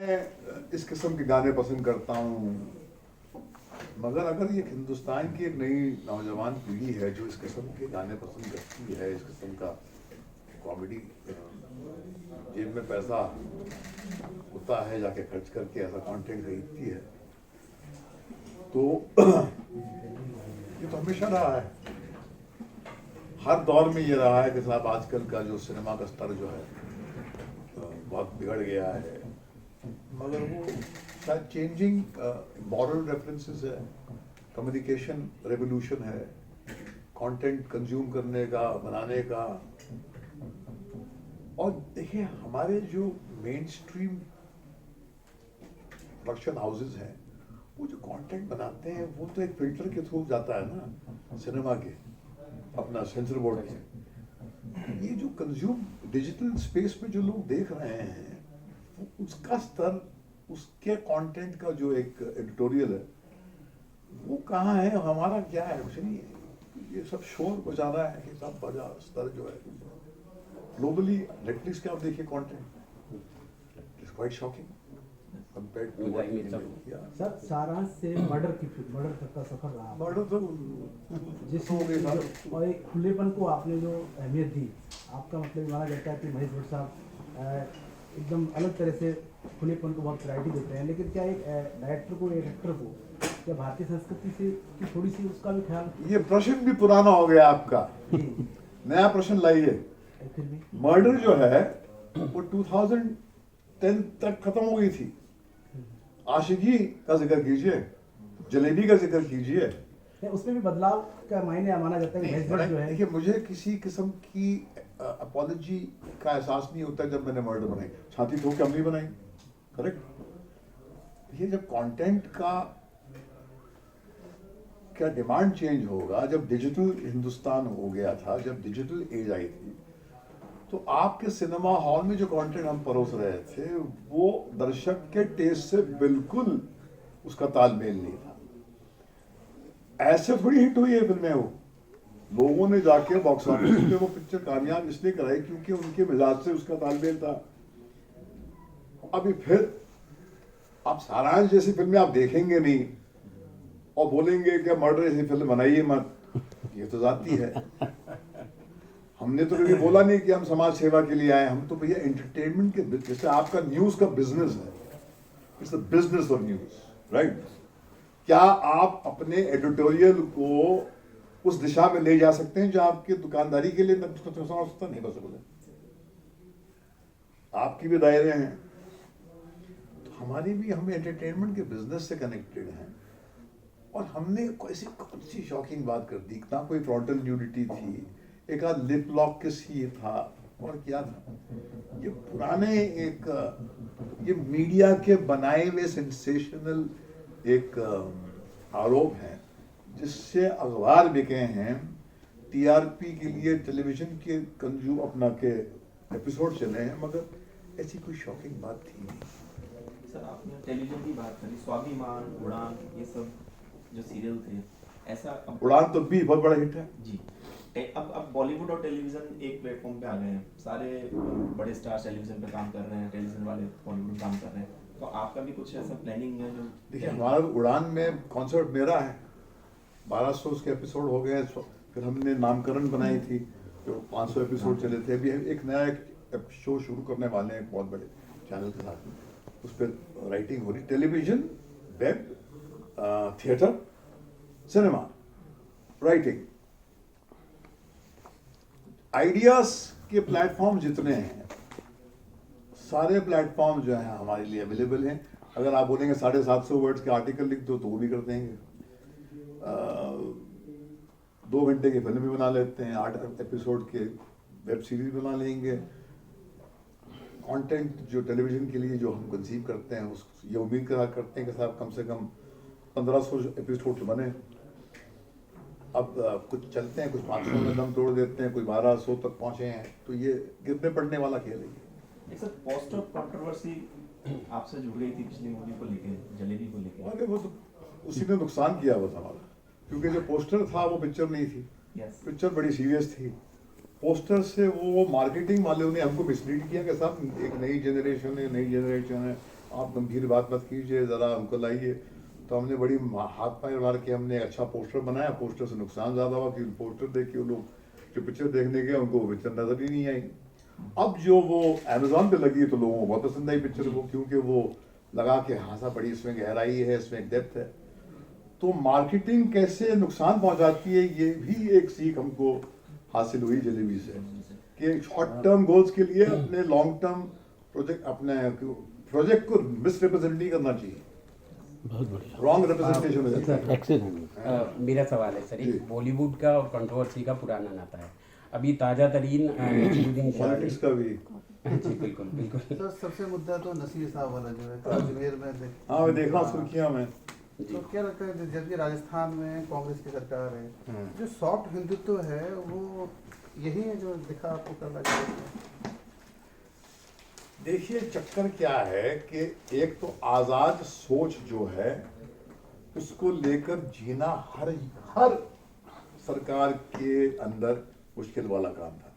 मैं इस किस्म के गाने पसंद करता हूँ, मगर अगर ये हिंदुस्तान की एक नई नौजवान पीढ़ी है जो इस किस्म के गाने पसंद करती है, इस किस्म का कॉमेडी, जेब में पैसा होता है जाके खर्च करके ऐसा कंटेंट खरीदती है, तो ये तो हमेशा रहा है, हर दौर में ये रहा है कि साहब आजकल का जो सिनेमा का स्तर जो है बहुत बिगड़ गया है। मगर वो शायद चेंजिंग मॉरल रेफरेंसेस है, कम्युनिकेशन रेवोल्यूशन है, कंटेंट कंज्यूम करने का, बनाने का। और देखिए हमारे जो मेन स्ट्रीम प्रोडक्शन हाउसेस हैं, वो जो कंटेंट बनाते हैं वो तो एक फिल्टर के थ्रू जाता है ना, सिनेमा के अपना सेंसर बोर्ड के। ये जो कंज्यूम डिजिटल स्पेस में जो लोग देख रहे हैं, उसका स्तर, उसके कंटेंट का जो एक एडिटोरियल है वो कहाँ है, हमारा क्या है, कुछ नहीं है। ये सब शोर बजा रहा है कि सब बजा स्तर जो है ग्लोबली। नेटफ्लिक्स के आप देखिए content is quite shocking compared to sir Saaransh से मर्डर तक का सफर रहा। मर्डर तो जिस हो गए और एक खुलेपन को आपने जो अहमियत दी, आपका मतलब माना जाता है कि महेश भट्ट साहब एकदम अलग तरह से खुलेपन को बहुत वैरायटी देते हैं, लेकिन क्या एक डायरेक्टर को, एक एक्टर को क्या भारतीय संस्कृति से की थोड़ी सी उसका भी ख्याल? ये प्रश्न भी पुराना हो गया आपका, नया प्रश्न लाइए। फिर भी मर्डर जो है वो 2010 तक खत्म हो गई थी। आशिकी का जिक्र कीजिए, जलेबी का जिक्र कीजिए, उसमें भी बदलाव का मायने माना जाता है। महेश भट्ट जो है, देखिए मुझे किसी किस्म की अपॉलॉजी का एहसास नहीं होता जब मैंने मर्डर बनाई, छाती ठोक के हमने बनाई, करेक्ट। ये जब कंटेंट का क्या डिमांड चेंज होगा, जब डिजिटल हिंदुस्तान हो गया था, जब डिजिटल एज आई थी, तो आपके सिनेमा हॉल में जो कंटेंट हम परोस रहे थे वो दर्शक के टेस्ट से बिल्कुल उसका तालमेल नहीं था। ऐसे थोड़ी हिट हुई है फिल्में, वो लोगों ने जाके बॉक्स ऑफिस पे वो पिक्चर कामयाब इसलिए कराई क्योंकि उनके मिजाज से उसका तालमेल था। अभी फिर आप सारांश जैसी फिल्में आप देखेंगे नहीं और बोलेंगे कि मर्डर जैसी फिल्म बनाइए मत, ये तो जाती है। हमने तो कभी बोला नहीं कि हम समाज सेवा के लिए आए, हम तो भैया एंटरटेनमेंट के, जैसे आपका न्यूज का बिजनेस है, it's the business of news, right. क्या आप अपने एडिटोरियल को उस दिशा में ले जा सकते हैं जो आपके दुकानदारी के लिए नहीं पॉसिबल है, आपकी भी दायरे हैं, तो हमारी भी, हम एंटरटेनमेंट के बिजनेस से कनेक्टेड हैं। और हमने ऐसी कौन सी शॉकिंग बात कर दी, ना कोई फ्रंटल न्यूडिटी थी, एक आध लिप लॉक किस ही था, और क्या था। ये पुराने एक ये मीडिया के बनाए हुए सेंसेशनल एक आरोप है जिससे अखबार बिके हैं, टीआरपी के लिए टेलीविजन के कंज्यूम अपना के एपिसोड चले हैं, मगर ऐसी कोई शॉकिंग बात थी नहीं। सर आपने टेलीविजन की बात करी, स्वाभिमान, उड़ान, ये सब जो सीरियल थे, ऐसा उड़ान तो भी बहुत बड़ा हिट है जी। अब बॉलीवुड और टेलीविजन एक प्लेटफॉर्म पे आ गए हैं, सारे बड़े स्टार टेलीविजन पे काम कर रहे हैं, टेलीविजन वाले बॉलीवुड काम कर रहे हैं, तो आपका भी कुछ ऐसा प्लानिंग है जो? देखिए हमारा उड़ान में कॉन्सर्ट मेरा है, 1200 उसके एपिसोड हो गए, फिर हमने नामकरण बनाई थी जो 500 एपिसोड चले थे। अभी एक नया एक शो शुरू करने वाले हैं एक बहुत बड़े चैनल के साथ में, उस पर राइटिंग हो रही, television, web, theatre, cinema, writing, ideas के प्लेटफॉर्म जितने हैं, सारे प्लेटफॉर्म जो हैं हमारे लिए अवेलेबल हैं। अगर आप बोलेंगे 750 वर्ड्स के आर्टिकल लिख दो तो वो भी कर देंगे, 2 घंटे की फिल्म भी बना लेते हैं, 8 एपिसोड के वेब सीरीज बना लेंगे। कंटेंट जो टेलीविजन के लिए जो हम कंसीव करते हैं, उस ये उम्मीद करते हैं कि साहब कम से कम 1500 एपिसोड बने। अब कुछ चलते हैं, कुछ 500 में दम तोड़ देते हैं, कोई 1200 तक पहुंचे हैं, तो ये गिरने पड़ने वाला खेल है। सर पोस्ट ऑफ कंट्रोवर्सी आपसे जुड़ गई थी पिछली मूवी को लेके, जलेबी को लेके। अरे वो तो उसी ने नुकसान किया बस हमारा, क्योंकि जो पोस्टर था वो पिक्चर नहीं थी। पिक्चर बड़ी सीरियस थी, पोस्टर से वो मार्केटिंग वालों ने हमको मिसलीड किया कि साहब एक नई जनरेशन है, आप गंभीर बात मत कीजिए, ज़रा हमको लाइए। तो हमने बड़ी हाथ पाए मार के हमने एक अच्छा पोस्टर बनाया। पोस्टर से नुकसान ज़्यादा हुआ कि पोस्टर देख के वो लोग जो पिक्चर देखने गए उनको वो पिक्चर नज़र ही नहीं आई। अब जो वो अमेज़ॉन पे लगी तो लोगों को बहुत पसंद आई पिक्चर को, क्योंकि वो लगा कि हाँ सा बड़ी इसमें गहराई है, इसमें एक डेप्थ है। तो मार्केटिंग कैसे नुकसान पहुंचाती है, ये भी एक सीख हमको हासिल हुई जलेबी से, कि शॉर्ट टर्म गोल्स के लिए अपने लॉन्ग टर्म प्रोजेक्ट को मिसरिप्रेजेंट नहीं करना चाहिए, बहुत बढ़िया, रॉन्ग रिप्रेजेंटेशन हो जाता है। एक्सीलेंट। मेरा सवाल है सर, जी। एक बॉलीवुड का और कंट्रोवर्सी का पुराना नाता है। अभी ताज़ा तरीन नसीरुद्दीन शाह पॉलिटिक्स का भी। जी बिल्कुल बिल्कुल। सर सबसे मुद्दा तो नसीर साहब वाला जो है तो अजमेर में हाँ मैं देख रहा हूँ सुर्खियाँ में। तो क्या लगता है जबकि राजस्थान में कांग्रेस की सरकार है, हाँ। जो सॉफ्ट हिंदुत्व है वो यही है जो दिखा आपको कल राजस्थान? देखिए चक्कर क्या है कि एक तो आज़ाद सोच जो है उसको लेकर जीना हर सरकार के अंदर मुश्किल वाला काम था।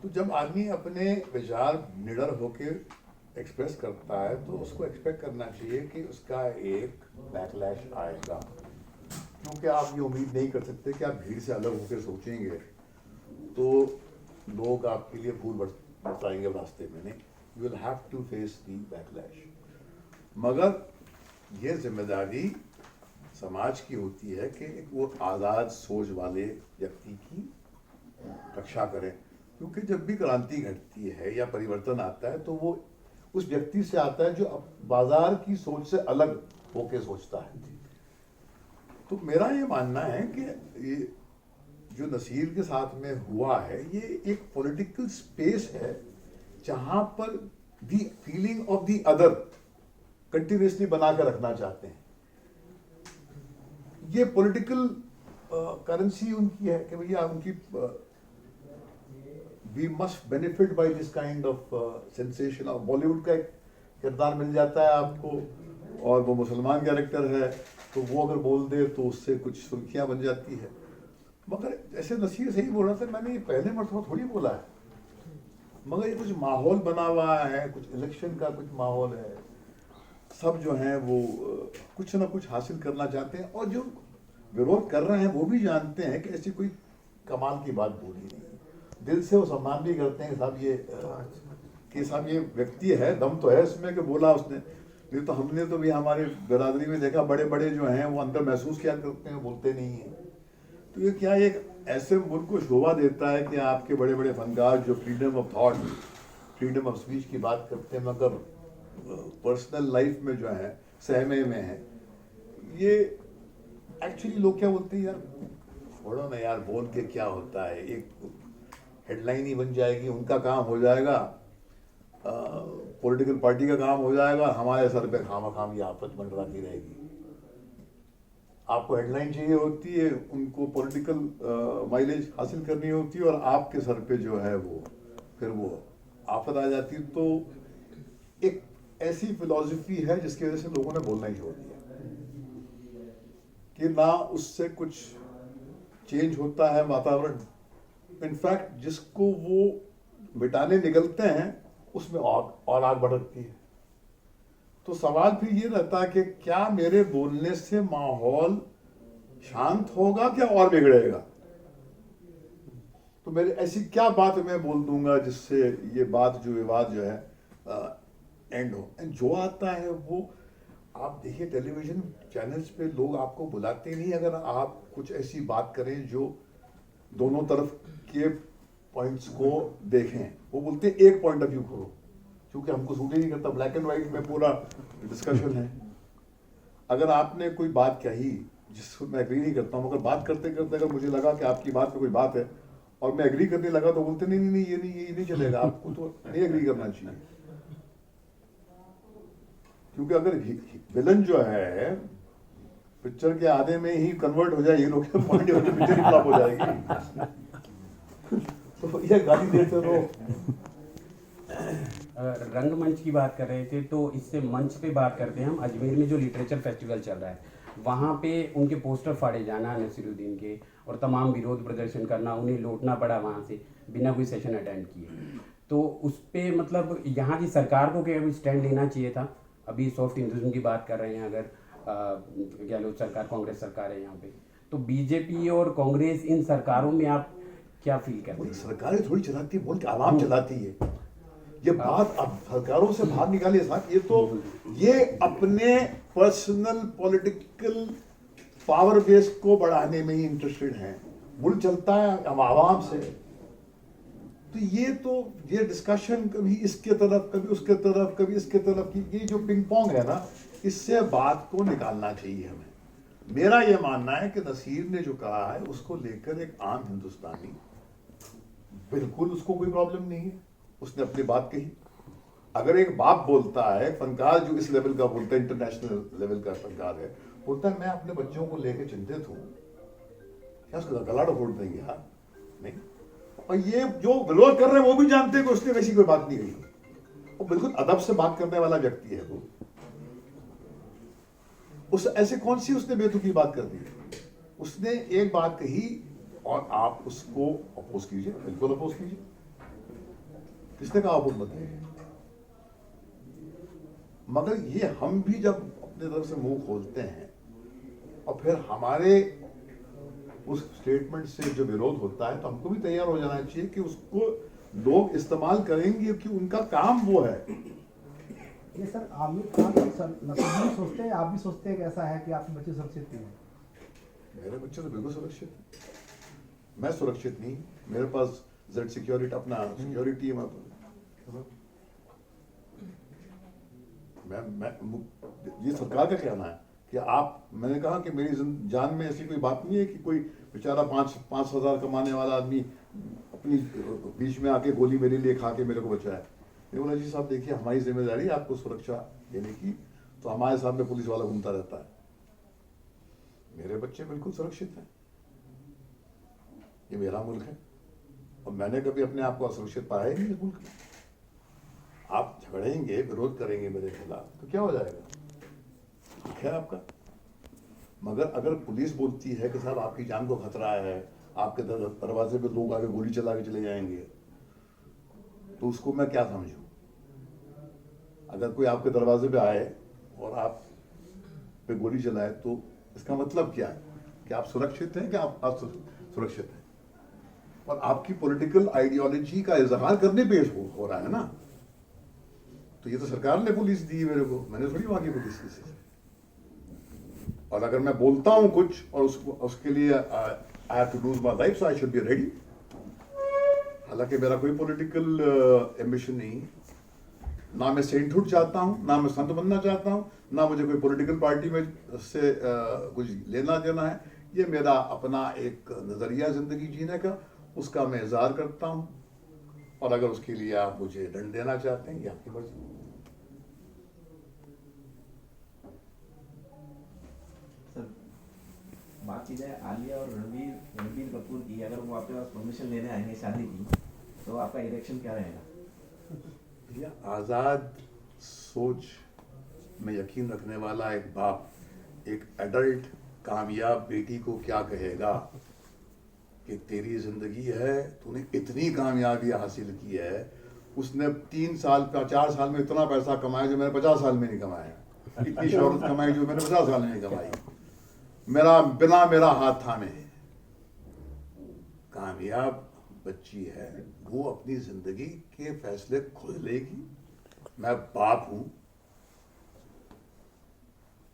तो जब आदमी अपने विचार निडर होके एक्सप्रेस करता है तो उसको एक्सपेक्ट करना चाहिए कि उसका एक बैकलैश आएगा, क्योंकि आप ये उम्मीद नहीं कर सकते कि आप भीड़ से अलग होकर सोचेंगे तो लोग आपके लिए फूल बरसाएंगे रास्ते में। नहीं, you will have to face the backlash. मगर ये जिम्मेदारी समाज की होती है कि एक वो आज़ाद सोच वाले व्यक्ति की रक्षा करें, क्योंकि जब भी क्रांति घटती है या परिवर्तन आता है तो वो उस व्यक्ति से आता है जो बाजार की सोच से अलग होके सोचता है। तो मेरा ये मानना है कि ये जो नसीर के साथ में हुआ है ये एक पॉलिटिकल स्पेस है जहां पर the feeling of the other continuously बना के रखना चाहते हैं। ये पॉलिटिकल करेंसी उनकी है कि भैया उनकी we must benefit by this kind of sensation. और बॉलीवुड का एक किरदार मिल जाता है आपको और वो मुसलमान कैरेक्टर है तो वो अगर बोल दे तो उससे कुछ सुर्खियां बन जाती है। मगर ऐसे नसीर सही बोल रहा था, मैंने ये पहले मरतबा थोड़ी बोला है, मगर ये कुछ माहौल बना हुआ है, कुछ इलेक्शन का कुछ माहौल है, सब जो हैं वो कुछ ना कुछ हासिल करना चाहते हैं और जो विरोध कर रहे हैं वो भी जानते हैं कि ऐसी कोई कमाल की बात बोली नहीं है, दिल से वो सम्मान भी करते हैं साहब ये कि साहब ये व्यक्ति है, दम तो है इसमें कि बोला उसने। नहीं तो हमने तो भी हमारे बिरादरी में देखा बड़े बड़े जो हैं वो अंदर महसूस क्या करते हैं, बोलते नहीं हैं। तो ये क्या एक ऐसे मुल्क को शोभा देता है कि आपके बड़े बड़े फनकार जो freedom of thought, freedom of speech की बात करते हैं मगर पर्सनल लाइफ में जो है सहमे में है। ये एक्चुअली लोग क्या बोलते हैं, यार छोड़ो ना यार, बोल के क्या होता है, एक हेडलाइन ही बन जाएगी, उनका काम हो जाएगा, पॉलिटिकल पार्टी का काम हो जाएगा, हमारे सर पे खाम ये आफत मंडराती रहेगी। आपको हेडलाइन चाहिए होती है, उनको पॉलिटिकल माइलेज हासिल करनी होती है और आपके सर पे जो है वो फिर वो आफत आ जाती है। तो एक ऐसी फिलॉसफी है जिसकी वजह से लोगों ने बोलना ही छोड़ दिया कि ना उससे कुछ चेंज होता है वातावरण। इनफैक्ट जिसको वो मिटाने निकलते हैं उसमें और आग भड़कती है। तो सवाल फिर ये रहता है कि क्या मेरे बोलने से माहौल शांत होगा क्या और बिगड़ेगा। तो मेरे ऐसी क्या बात मैं बोल दूंगा जिससे ये बात जो विवाद जो है एंड हो। एंड जो आता है वो आप देखिए टेलीविजन चैनल्स पे लोग आपको बुलाते नहीं अगर आप कुछ ऐसी बात करें जो दोनों तरफ के पॉइंट्स को देखें। वो बोलते हैं एक पॉइंट ऑफ व्यू करो, क्योंकि हमको सूट ही नहीं करता, ब्लैक एंड व्हाइट में पूरा डिस्कशन है। अगर आपने कोई बात कही जिसको मैं एग्री नहीं करता हूँ, मगर बात करते करते अगर मुझे लगा कि आपकी बात पे कोई बात है और मैं एग्री करने लगा तो बोलते नहीं ये नहीं चलेगा, आपको तो नहीं एग्री करना चाहिए। क्योंकि अगर विलन जो है पिक्चर के आधे में ही कन्वर्ट हो जाए हीरो के पॉइंट हो तो पिक्चर ही फ्लॉप हो जाएगी। तो ये गाली देते रहो। रंगमंच की बात कर रहे थे तो इससे मंच पे बात करते हैं हम। अजमेर में जो लिटरेचर फेस्टिवल चल रहा है वहाँ पे उनके पोस्टर फाड़े जाना नसीरुद्दीन के और तमाम विरोध प्रदर्शन करना, उन्हें लौटना पड़ा वहाँ से बिना कोई सेशन अटेंड किए। तो उस पे मतलब यहाँ की सरकार को क्या कोई स्टैंड लेना चाहिए था अभी सॉफ्ट हिंदुज्म की बात कर रहे हैं, अगर गहलोत सरकार, कांग्रेस सरकार है यहाँ पे, तो बीजेपी और कांग्रेस इन सरकारों में आप क्या फील करते मुल्क हैं? सरकारें थोड़ी चलाती है, मुल्क आवाम चलाती है। ये बात अब सरकारों से बाहर निकालिए साहब, ये अपने पर्सनल पॉलिटिकल पावर बेस को बढ़ाने में ही इंटरेस्टेड हैं। मुल्क चलता है अब आवाम से। तो ये डिस्कशन कभी इसके तरफ, कभी उसके तरफ, कभी इसके तरफ की, ये जो पिंग पोंग है ना, इससे बात को निकालना चाहिए हमें। मेरा ये मानना है कि नसीर ने जो कहा है उसको लेकर एक आम हिंदुस्तानी बिल्कुल उसको कोई प्रॉब्लम नहीं है, उसने अपनी बात कही। अगर एक बाप बोलता है, फनकार जो इस लेवल का बोलता है, इंटरनेशनल लेवल का फनकार है, बोलता है मैं अपने बच्चों को लेकर चिंतित हूं, क्या उसका गला फोड़ देंगे यार? नहीं। और ये जो विरोध कर रहे हैं वो भी जानते हैं कि उसने वैसी कोई बात नहीं कही, वो बिल्कुल अदब से बात करने वाला व्यक्ति है वो। उस ऐसे कौन सी उसने बेतुकी बात कर दी? उसने एक बात कही और आप उसको अपोज कीजिए, बिल्कुल अपोज कीजिए। किसने कहा अपोज मत कीजिए? मगर ये हम भी जब अपने तरफ से मुंह खोलते हैं और फिर हमारे उस स्टेटमेंट से जो विरोध होता है, तो हमको भी तैयार हो जाना चाहिए कि उसको लोग इस्तेमाल करेंगे कि उनका काम वो है। ये सर आमिर खान सर नसीब भी सोचते हैं, आप भी सोचते हैं कि ऐसा है कि आपके बच्चे सुरक्षित नहीं हैं? मेरे बच्चे तो बिल्कुल सुरक्षित है, मैं सुरक्षित नहीं। मेरे पास जेड सिक्योरिटी, अपना सिक्योरिटी है। मैं ये सरकार का कहना है कि आप, मैंने कहा कि मेरी जान में ऐसी कोई बात नहीं है कि कोई बेचारा 5,000 कमाने वाला आदमी अपनी बीच में आके गोली मेरे लिए खा के मेरे को बचाए। मैं बोला जी साहब देखिए, हमारी जिम्मेदारी है आपको सुरक्षा देने की, तो हमारे सामने पुलिस वाला घूमता रहता है। मेरे बच्चे बिल्कुल सुरक्षित हैं, ये मेरा मुल्क है और मैंने कभी अपने आप को असुरक्षित पाया ही नहीं इस मुल्क में। आप झगड़ेंगे, विरोध करेंगे मेरे खिलाफ तो क्या हो जाएगा? ठीक है आपका। मगर अगर पुलिस बोलती है कि साहब आपकी जान को खतरा है, आपके दरवाजे पे लोग आगे गोली चला के चले जाएंगे, तो उसको मैं क्या समझूं? अगर कोई आपके दरवाजे पे आए और आप पे गोली चलाए तो इसका मतलब क्या है? कि आप सुरक्षित हैं कि आप सुरक्षित हैं? और आपकी पॉलिटिकल आइडियोलॉजी का इजहार करने पे हो रहा है ना। तो ये तो सरकार ने पुलिस दी मेरे को, मैंने थोड़ी मांगी पुलिस किसी से। और अगर मैं बोलता हूं कुछ और उसके लिए I have to lose my life, so I should be ready. हालांकि मेरा कोई पॉलिटिकल एम्बिशन नहीं, ना मैं सेंटहुड चाहता हूं, ना मैं संत बनना चाहता हूं, ना मुझे कोई पॉलिटिकल पार्टी में से कुछ लेना देना है। ये मेरा अपना एक नजरिया जिंदगी जीने का, उसका मैं इजहार करता हूं। और अगर उसके लिए आप मुझे दंड देना चाहते हैं, ये आपकी मर्जी। सर, बात की जाए आलिया और रणबीर कपूर की, अगर वो आपके पास परमिशन लेने आएंगे शादी की, तो आपका रिएक्शन क्या रहेगा? भैया, आजाद सोच में यकीन रखने वाला एक बाप एक एडल्ट कामयाब बेटी को क्या कहेगा कि तेरी जिंदगी है, तूने इतनी कामयाबी हासिल की है, उसने 3 साल 4 साल में इतना पैसा कमाया जो मैंने 50 साल में नहीं कमाया, इतनी शोहरत कमाई जो मैंने 50 साल में नहीं कमाई, मेरा हाथ थामे। कामयाब बच्ची है, वो अपनी जिंदगी के फैसले खुद लेगी। मैं बाप हूं,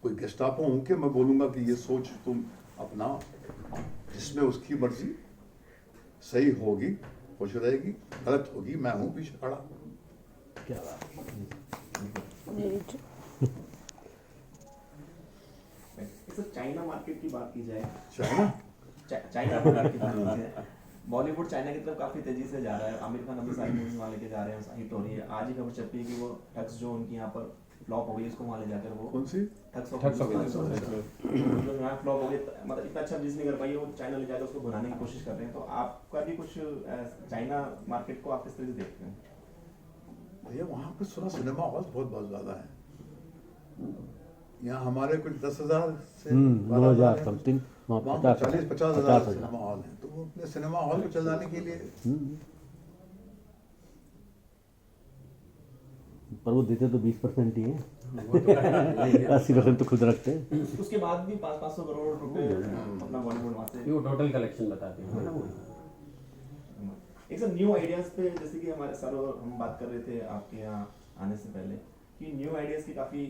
कोई गेस्टापो हूं कि मैं बोलूंगा कि ये सोच तुम अपना, जिसमें उसकी मर्जी सही होगी खुश रहेगी, गलत होगी मैं हूं पीछे खड़ा। क्या बात। सर, चाइना मार्केट की बात की जाए, चाइना चाइना मार्केट की बात की जाए, बॉलीवुड चाइना की तरफ काफी तेजी से जा रहा है। आमिर खान अभी सारी मूवीज वहाँ लेके जा रहे हैं, हिट हो रही है। आज ही खबर चल रही है कि वो ठग्स जो उनकी यहाँ पर फ्लॉप हो गई, उसको वहाँ ले जाकर वो कौन सी ठग्स ठग्स ऑफ जो यहाँ फ्लॉप हो गई, मतलब इतना अच्छा बिजनेस नहीं कर पाई, वो चाइना ले जाकर उसको बनाने की कोशिश कर रहे हैं। तो आपका भी कुछ चाइना मार्केट को आप किस तरह से देखते हैं? भैया, वहां पे सुना सिनेमा हॉल बहुत ज्यादा है। यहाँ हमारे कुछ 10,000 से 9,000 समथिंग, वहाँ 40-50 हजार सिनेमा हॉल है। तो वो अपने सिनेमा हॉल को चलाने के लिए पर वो देते तो 20% ही है। 80% तो खुद रखते हैं। उसके बाद भी 500 करोड़ रुपए अपना बॉलीवुड वहाँ से। वो टोटल कलेक्शन बताते हैं ना वो। एक सर न्यू आइडियाज पे, जैसे कि हमारे सर और हम बात कर रहे थे आपके यहाँ आने से पहले कि न्यू आइडियाज की काफ़ी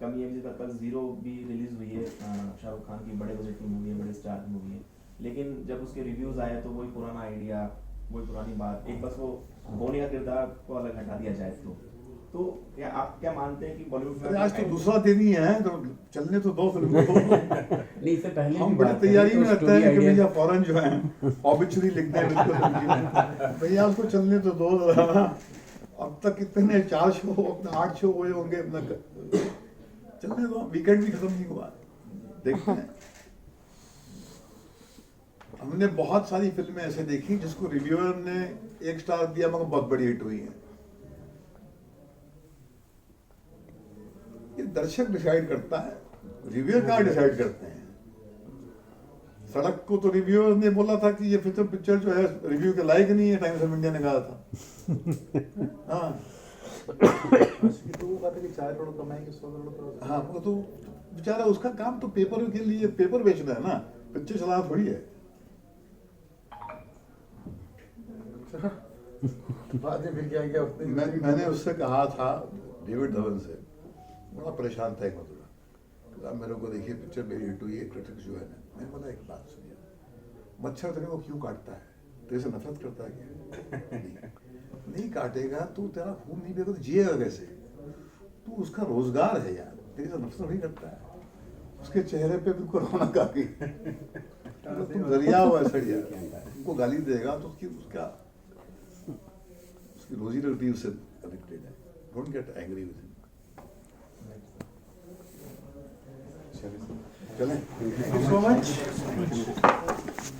कमी है। जिस कल जीरो भी रिलीज हुई है, शाहरुख खान की बड़े बजट की मूवी है, बड़े स्टार की मूवी है, लेकिन जब उसके रिव्यूज आए तो वही पुराना आइडिया, वही पुरानी बात, एक बस वो बोनिया किरदार को अलग हटा दिया जाए तो क्या आप क्या मानते हैं कि बॉलीवुड अरे आज तो दूसरा दिन ही है, तो चलने तो दो फिल्म को। नहीं, इससे पहले हम भी बड़ी बात करें तैयारी तो में रहते story हैं कि ideas- भैया फौरन जो है ऑबिचुरी लिख दें बिल्कुल। भैया उसको चलने तो दो जरा। अब तक कितने 4 शो अपने 8 शो हुए होंगे, अपना चलने दो, वीकेंड भी खत्म नहीं हुआ, देखते हैं। हमने बहुत सारी फिल्में ऐसे देखी जिसको रिव्यूअर ने 1 स्टार दिया मगर बहुत बड़ी हिट हुई है। ये दर्शक डिसाइड करता है, रिव्यूअर कहाँ डिसाइड करते हैं। सड़क को तो रिव्यूअर ने बोला था कि ये पिक्चर जो है रिव्यू के लायक नहीं है, टाइम्स ऑफ इंडिया ने कहा था। हाँ तो वो कहते कि 4 करोड़ कमाएंगे 100 करोड़। हाँ, वो तो बेचारा उसका काम तो पेपर के लिए पेपर बेचना है ना, पिक्चर चलाना थोड़ी है। बाद में फिर क्या किया उसने? मैंने उससे कहा था, डेविड धवन से, बड़ा परेशान था एक मतलब, मेरे को देखिए पिक्चर मेरी हिट हुई है, क्रिटिक्स जो है ना, मैंने बोला एक बात सुनिए, मच्छर तेरे को क्यों काटता है, तेरे से नफरत करता है क्या? नहीं काटेगा तू, तेरा खून नहीं बेगा तो जिएगा कैसे? तू उसका रोजगार है यार, तेरे से नफरत नहीं करता है। उसके चेहरे पे बिल्कुल रौनक आ गई। तुम जरिया हुआ सड़िया, उनको गाली देगा तो उसकी रोजी रोटी उससे कनेक्टेड है। Don't get angry with him. चलें, थैंक यू सो मच।